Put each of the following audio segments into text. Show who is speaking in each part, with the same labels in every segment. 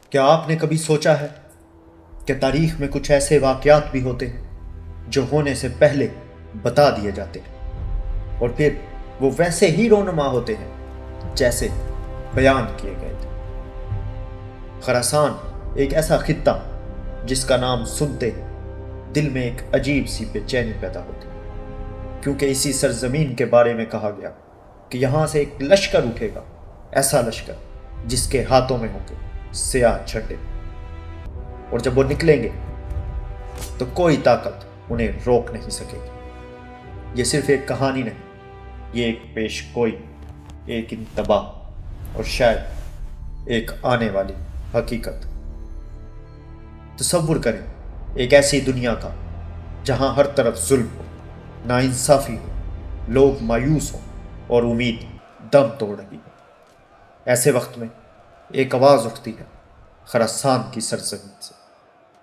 Speaker 1: کیا آپ نے کبھی سوچا ہے کہ تاریخ میں کچھ ایسے واقعات بھی ہوتے ہیں جو ہونے سے پہلے بتا دیے جاتے ہیں اور پھر وہ ویسے ہی رونما ہوتے ہیں جیسے بیان کیے گئے تھے؟ خراسان ایک ایسا خطہ جس کا نام سنتے دل میں ایک عجیب سی بے چینی پیدا ہوتی ہے، کیونکہ اسی سرزمین کے بارے میں کہا گیا کہ یہاں سے ایک لشکر اٹھے گا، ایسا لشکر جس کے ہاتھوں میں ہوں گے سیاہ جھنڈے، اور جب وہ نکلیں گے تو کوئی طاقت انہیں روک نہیں سکے گی۔ یہ صرف ایک کہانی نہیں، یہ ایک پیش گوئی، ایک انتباہ اور شاید ایک آنے والی حقیقت۔ تصور کریں ایک ایسی دنیا کا جہاں ہر طرف ظلم ہو، ناانصافی ہو، لوگ مایوس ہوں اور امید دم توڑ رہی ہو۔ ایسے وقت میں ایک آواز اٹھتی ہے خراسان کی سرزمین سے۔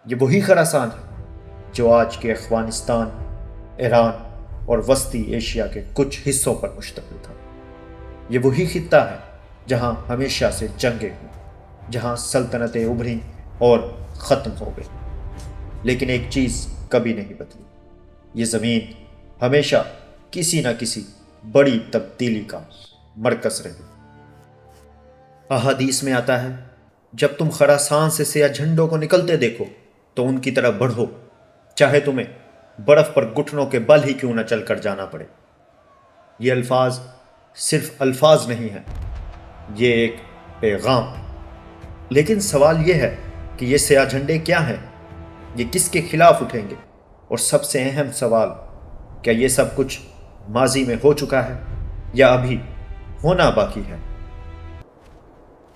Speaker 1: یہ وہی خراسان ہے جو آج کے افغانستان، ایران اور وسطی ایشیا کے کچھ حصوں پر مشتمل تھا۔ یہ وہی خطہ ہے جہاں ہمیشہ سے جنگیں ہوئیں، جہاں سلطنتیں ابھریں اور ختم ہو گئی، لیکن ایک چیز کبھی نہیں بدلی۔ یہ زمین ہمیشہ کسی نہ کسی بڑی تبدیلی کا مرکز رہی۔ احادیث میں آتا ہے، جب تم خراسان سے سیاہ جھنڈوں کو نکلتے دیکھو تو ان کی طرف بڑھو، چاہے تمہیں برف پر گھٹنوں کے بل ہی کیوں نہ چل کر جانا پڑے۔ یہ الفاظ صرف الفاظ نہیں ہیں، یہ ایک پیغام ہے۔ لیکن سوال یہ ہے کہ یہ سیاہ جھنڈے کیا ہیں؟ یہ کس کے خلاف اٹھیں گے؟ اور سب سے اہم سوال، کیا یہ سب کچھ ماضی میں ہو چکا ہے یا ابھی ہونا باقی ہے؟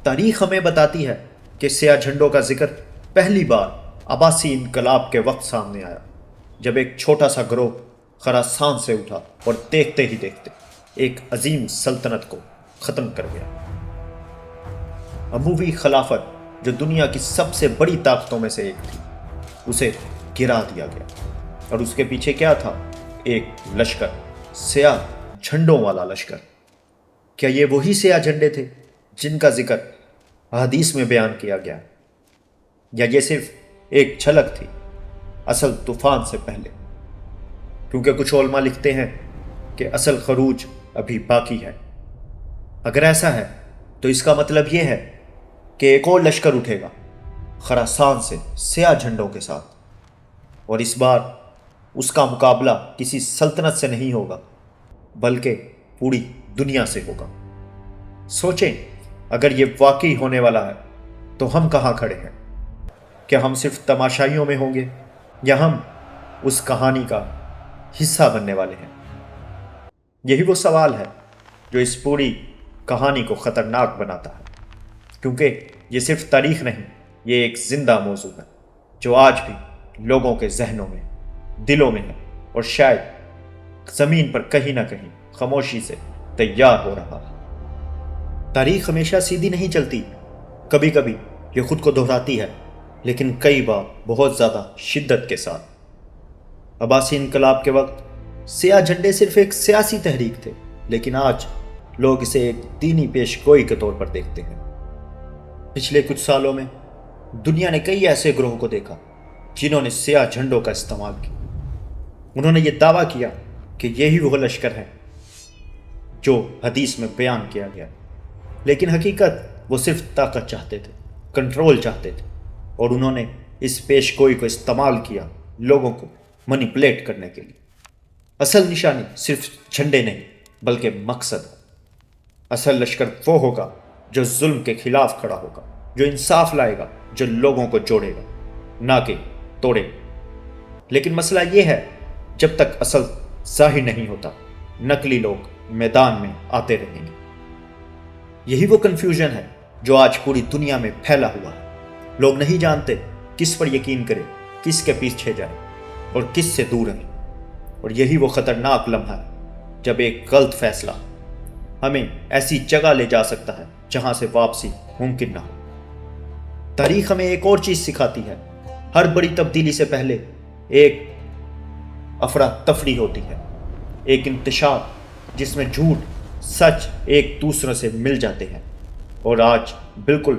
Speaker 1: تاریخ ہمیں بتاتی ہے کہ سیاہ جھنڈوں کا ذکر پہلی بار عباسی انقلاب کے وقت سامنے آیا، جب ایک چھوٹا سا گروہ خراسان سے اٹھا اور دیکھتے ہی دیکھتے ایک عظیم سلطنت کو ختم کر گیا۔ اموی خلافت، جو دنیا کی سب سے بڑی طاقتوں میں سے ایک تھی، اسے گرا دیا گیا۔ اور اس کے پیچھے کیا تھا؟ ایک لشکر، سیاہ جھنڈوں والا لشکر۔ کیا یہ وہی سیاہ جھنڈے تھے جن کا ذکر احادیث میں بیان کیا گیا، یا یہ صرف ایک جھلک تھی اصل طوفان سے پہلے؟ کیونکہ کچھ علماء لکھتے ہیں کہ اصل خروج ابھی باقی ہے۔ اگر ایسا ہے تو اس کا مطلب یہ ہے کہ ایک اور لشکر اٹھے گا خراسان سے سیاہ جھنڈوں کے ساتھ، اور اس بار اس کا مقابلہ کسی سلطنت سے نہیں ہوگا بلکہ پوری دنیا سے ہوگا۔ سوچیں، اگر یہ واقعی ہونے والا ہے تو ہم کہاں کھڑے ہیں؟ کیا ہم صرف تماشائیوں میں ہوں گے یا ہم اس کہانی کا حصہ بننے والے ہیں؟ یہی وہ سوال ہے جو اس پوری کہانی کو خطرناک بناتا ہے، کیونکہ یہ صرف تاریخ نہیں، یہ ایک زندہ موضوع ہے جو آج بھی لوگوں کے ذہنوں میں، دلوں میں ہے، اور شاید زمین پر کہیں نہ کہیں خاموشی سے تیار ہو رہا ہے۔ تاریخ ہمیشہ سیدھی نہیں چلتی، کبھی کبھی یہ خود کو دہراتی ہے، لیکن کئی بار بہت زیادہ شدت کے ساتھ۔ عباسی انقلاب کے وقت سیاہ جھنڈے صرف ایک سیاسی تحریک تھے، لیکن آج لوگ اسے ایک دینی پیش گوئی کے طور پر دیکھتے ہیں۔ پچھلے کچھ سالوں میں دنیا نے کئی ایسے گروہوں کو دیکھا جنہوں نے سیاہ جھنڈوں کا استعمال کیا۔ انہوں نے یہ دعویٰ کیا کہ یہی وہ لشکر ہے جو حدیث میں بیان کیا گیا، لیکن حقیقت وہ صرف طاقت چاہتے تھے، کنٹرول چاہتے تھے، اور انہوں نے اس پیش گوئی کو استعمال کیا لوگوں کو مینیپولیٹ کرنے کے لیے۔ اصل نشانی صرف جھنڈے نہیں بلکہ مقصد ہے۔ اصل لشکر وہ ہوگا جو ظلم کے خلاف کھڑا ہوگا، جو انصاف لائے گا، جو لوگوں کو جوڑے گا، نہ کہ توڑے گا۔ لیکن مسئلہ یہ ہے، جب تک اصل ظاہر نہیں ہوتا، نقلی لوگ میدان میں آتے رہیں گے۔ یہی وہ کنفیوژن ہے جو آج پوری دنیا میں پھیلا ہوا ہے۔ لوگ نہیں جانتے کس پر یقین کرے، کس کے پیچھے جائے اور کس سے دور رہے۔ اور یہی وہ خطرناک لمحہ ہے جب ایک غلط فیصلہ ہمیں ایسی جگہ لے جا سکتا ہے جہاں سے واپسی ممکن نہ ہو۔ تاریخ ہمیں ایک اور چیز سکھاتی ہے، ہر بڑی تبدیلی سے پہلے ایک افراتفری ہوتی ہے، ایک انتشار جس میں جھوٹ سچ ایک دوسرے سے مل جاتے ہیں۔ اور آج بالکل